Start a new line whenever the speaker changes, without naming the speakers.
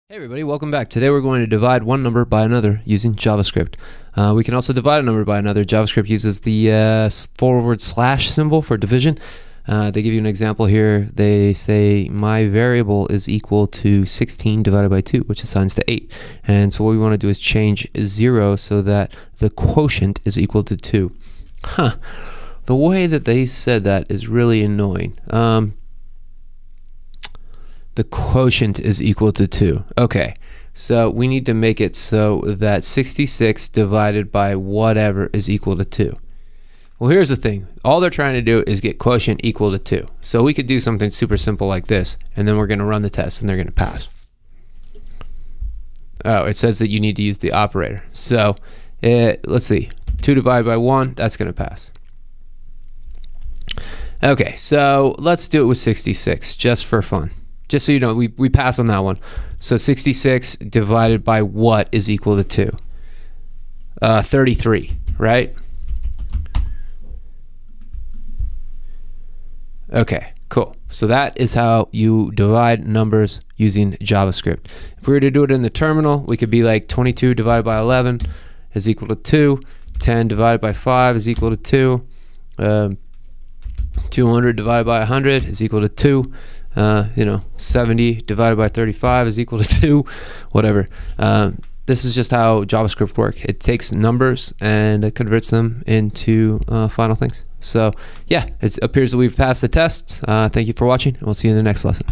Hey everybody, welcome back. Today we're going to divide one number by another using JavaScript. We can also divide a number by another. JavaScript uses the forward slash symbol for division. They give you an example here. They say my variable is equal to 16 divided by 2, which assigns to 8. And so what we want to do is change 0 so that the quotient is equal to 2. The way that they said that is really annoying. The quotient is equal to 2. Okay, so we need to make it so that 66 divided by whatever is equal to 2. Well, here's the thing. All they're trying to do is get quotient equal to 2. So we could do something super simple like this, and then we're going to run the test, and they're going to pass. Oh, it says that you need to use the operator. So let's see. 2 divided by 1, that's going to pass. Okay, so let's do it with 66, just for fun. Just so you know, we pass on that one. So 66 divided by what is equal to 2? 33, right? Okay, cool. So that is how you divide numbers using JavaScript. If we were to do it in the terminal, we could be like 22 divided by 11 is equal to 2. 10 divided by 5 is equal to 2. 200 divided by 100 is equal to 2. 70 divided by 35 is equal to 2, whatever. This is just how JavaScript works. It takes numbers and it converts them into final things. So yeah, it appears that we've passed the test. Thank you for watching, and we'll see you in the next lesson.